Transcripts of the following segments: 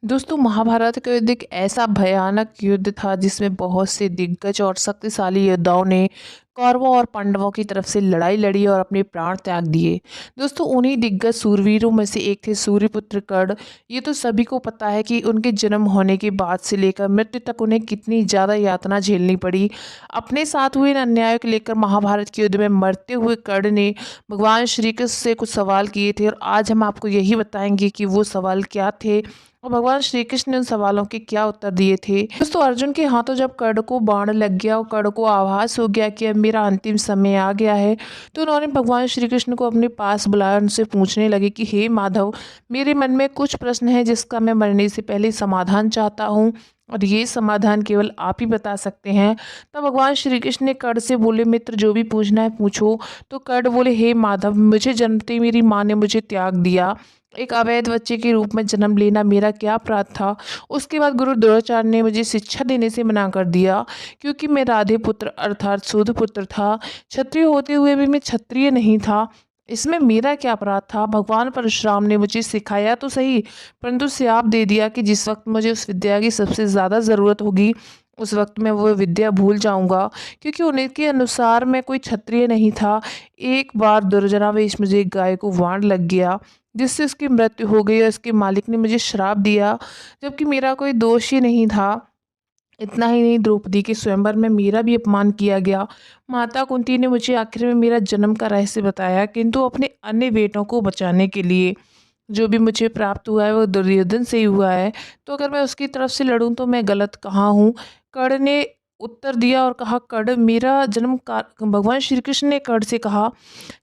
दोस्तों, महाभारत का युद्ध एक ऐसा भयानक युद्ध था जिसमें बहुत से दिग्गज और शक्तिशाली योद्धाओं ने कौरवों और पांडवों की तरफ से लड़ाई लड़ी और अपने प्राण त्याग दिए। दोस्तों, उन्हीं दिग्गज सूरवीरों में से एक थे सूर्यपुत्र कर्ण। ये तो सभी को पता है कि उनके जन्म होने के बाद से लेकर मृत्यु तक उन्हें कितनी ज़्यादा यातना झेलनी पड़ी। अपने साथ हुए इन अन्याय को लेकर महाभारत के युद्ध में मरते हुए कर्ण ने भगवान श्री कृष्ण से कुछ सवाल किए थे और आज हम आपको यही बताएंगे कि वो सवाल क्या थे और भगवान श्री कृष्ण ने उन सवालों के क्या उत्तर दिए थे। दोस्तों, अर्जुन के हाथों जब कर्ण को बाण लग गया और कर्ण को आभास हो गया कि अब मेरा अंतिम समय आ गया है, तो उन्होंने भगवान श्री कृष्ण को अपने पास बुलाया। उनसे पूछने लगे कि हे माधव, मेरे मन में कुछ प्रश्न है जिसका मैं मरने से पहले समाधान चाहता हूँ और ये समाधान केवल आप ही बता सकते हैं। तब भगवान श्री कृष्ण ने कर्ण से बोले, मित्र, जो भी पूछना है पूछो। तो कर्ण बोले, हे माधव, मुझे जन्मते मेरी माँ ने मुझे त्याग दिया। एक अवैध बच्चे के रूप में जन्म लेना मेरा क्या अपराध था। उसके बाद गुरु द्रोणाचार्य ने मुझे शिक्षा देने से मना कर दिया क्योंकि मैं राधे पुत्र अर्थात सूत पुत्र था। क्षत्रिय होते हुए भी मैं क्षत्रिय नहीं था। इसमें मेरा क्या अपराध था। भगवान परशुराम ने मुझे सिखाया तो सही, परंतु श्राप दे दिया कि जिस वक्त मुझे उस विद्या की सबसे ज़्यादा ज़रूरत होगी उस वक्त मैं वो विद्या भूल जाऊंगा, क्योंकि उनके अनुसार मैं कोई क्षत्रिय नहीं था। एक बार दुर्जनावेश मुझे एक गाय को वाण लग गया जिससे उसकी मृत्यु हो गई और इसके मालिक ने मुझे श्राप दिया, जबकि मेरा कोई दोष ही नहीं था। इतना ही नहीं, द्रौपदी के स्वयंवर में मेरा भी अपमान किया गया। माता कुंती ने मुझे आखिर में मेरा जन्म का रहस्य बताया, किंतु अपने अन्य बेटों को बचाने के लिए। जो भी मुझे प्राप्त हुआ है वो दुर्योधन से ही हुआ है, तो अगर मैं उसकी तरफ से लड़ूं तो मैं गलत कहाँ हूँ। कर्ण ने उत्तर दिया और कहा, कर्ण मेरा जन्म का भगवान श्री कृष्ण ने कर्ण से कहा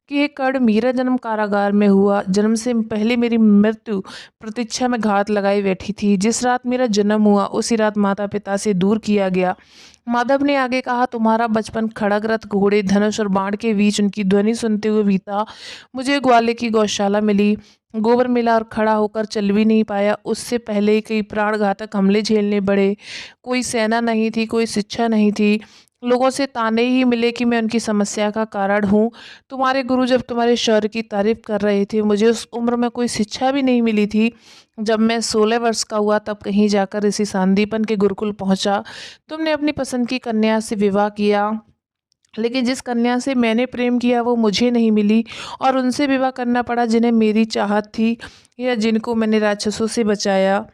कि ये कर्ण, मेरा जन्म कारागार में हुआ। जन्म से पहले मेरी मृत्यु प्रतीक्षा में घात लगाई बैठी थी। जिस रात मेरा जन्म हुआ उसी रात माता पिता से दूर किया गया। माधव ने आगे कहा, तुम्हारा बचपन खड़ग रथ घोड़े धनुष और बाण के बीच उनकी ध्वनि सुनते हुए बीता। मुझे ग्वाले की गौशाला मिली, गोबर मिला और खड़ा होकर चल भी नहीं पाया। उससे पहले ही कई प्राणघातक हमले झेलने पड़े। कोई सेना नहीं थी, कोई शिक्षा नहीं थी। लोगों से ताने ही मिले कि मैं उनकी समस्या का कारण हूँ। तुम्हारे गुरु जब तुम्हारे शौर्य की तारीफ कर रहे थे, मुझे उस उम्र में कोई शिक्षा भी नहीं मिली थी। जब मैं 16 वर्ष का हुआ तब कहीं जाकर ऋषि सांदीपन के गुरुकुल पहुंचा। तुमने अपनी पसंद की कन्या से विवाह किया, लेकिन जिस कन्या से मैंने प्रेम किया वो मुझे नहीं मिली और उनसे विवाह करना पड़ा जिन्हें मेरी चाहत थी या जिनको मैंने राक्षसों से बचाया।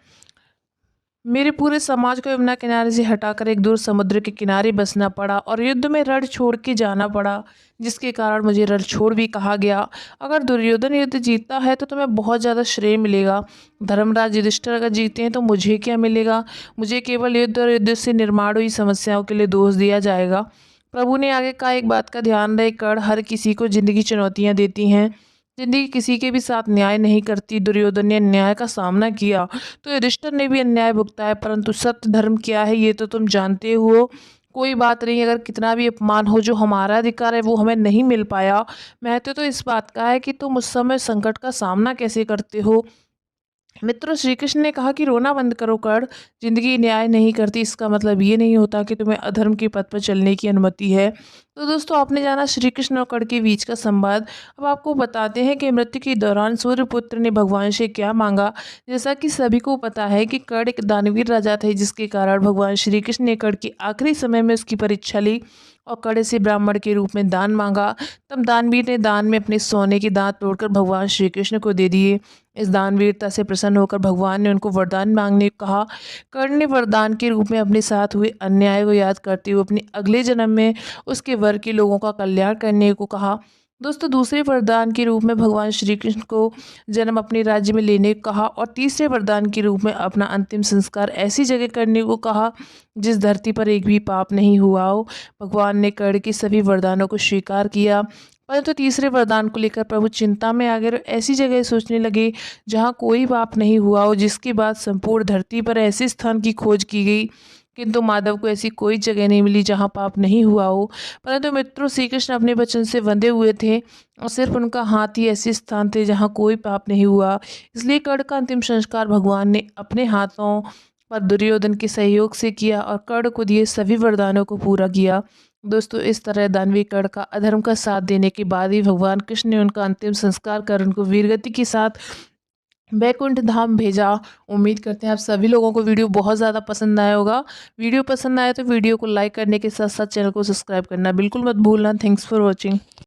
मेरे पूरे समाज को यमुना किनारे से हटाकर एक दूर समुद्र के किनारे बसना पड़ा और युद्ध में रण छोड़ के जाना पड़ा, जिसके कारण मुझे रणछोड़ भी कहा गया। अगर दुर्योधन युद्ध जीतता है तो तुम्हें बहुत ज़्यादा श्रेय मिलेगा। धर्मराज युधिष्ठिर अगर जीते हैं तो मुझे क्या मिलेगा। मुझे केवल युद्ध और युद्ध से निर्माण हुई समस्याओं के लिए दोष दिया जाएगा। प्रभु ने आगे कहा, एक बात का ध्यान रहे कर्ण, हर किसी को जिंदगी चुनौतियाँ देती हैं। जिंदगी किसी के भी साथ न्याय नहीं करती। दुर्योधन ने अन्याय का सामना किया तो युधिष्ठिर ने भी अन्याय भुगता है, परंतु सत्य धर्म क्या है ये तो तुम जानते हो। कोई बात नहीं, अगर कितना भी अपमान हो, जो हमारा अधिकार है वो हमें नहीं मिल पाया। महत्व तो इस बात का है कि तुम उस समय संकट का सामना कैसे करते हो। मित्रों, श्री कृष्ण ने कहा कि रोना बंद करो कर्ण, जिंदगी न्याय नहीं करती इसका मतलब ये नहीं होता कि तुम्हें अधर्म के पथ पर चलने की अनुमति है। तो दोस्तों, आपने जाना श्री कृष्ण और कर्ण के बीच का संवाद। अब आपको बताते हैं कि मृत्यु के दौरान सूर्यपुत्र ने भगवान से क्या मांगा। जैसा कि सभी को पता है कि कर्ण एक दानवीर राजा थे, जिसके कारण भगवान श्री कृष्ण ने कर्ण के आखिरी समय में उसकी परीक्षा ली और कर्ण से ब्राह्मण के रूप में दान मांगा। तब दानवीर ने दान में अपने सोने के दांत तोड़कर भगवान श्री कृष्ण को दे दिए। इस दानवीरता से प्रसन्न होकर भगवान ने उनको वरदान मांगने को कहा। कर्ण ने वरदान के रूप में अपने साथ हुए अन्याय को याद करते हुए अपने अगले जन्म में उसके वर्ग के लोगों का कल्याण करने को कहा। दोस्तों, दूसरे वरदान के रूप में भगवान श्री कृष्ण को जन्म अपने राज्य में लेने को कहा और तीसरे वरदान के रूप में अपना अंतिम संस्कार ऐसी जगह करने को कहा जिस धरती पर एक भी पाप नहीं हुआ हो। भगवान ने कर्ण के सभी वरदानों को स्वीकार किया, परंतु तीसरे वरदान को लेकर प्रभु चिंता में आ गए और ऐसी जगह सोचने लगे जहाँ कोई पाप नहीं हुआ हो। जिसके बाद संपूर्ण धरती पर ऐसे स्थान की खोज की गई, किंतु माधव को ऐसी कोई जगह नहीं मिली जहाँ पाप नहीं हुआ हो। परंतु मित्रों, श्री कृष्ण अपने वचन से बंधे हुए थे और सिर्फ उनका हाथ ही ऐसे स्थान थे जहाँ कोई पाप नहीं हुआ। इसलिए कर्ण का अंतिम संस्कार भगवान ने अपने हाथों पर दुर्योधन के सहयोग से किया और कर्ण को दिए सभी वरदानों को पूरा किया। दोस्तों, इस तरह दानवी कर्ण का अधर्म का साथ देने के बाद ही भगवान कृष्ण ने उनका अंतिम संस्कार कर उनको वीरगति के साथ बैकुंठ धाम भेजा। उम्मीद करते हैं आप सभी लोगों को वीडियो बहुत ज़्यादा पसंद आया होगा। वीडियो पसंद आया तो वीडियो को लाइक करने के साथ साथ चैनल को सब्सक्राइब करना बिल्कुल मत भूलना। Thanks for watching.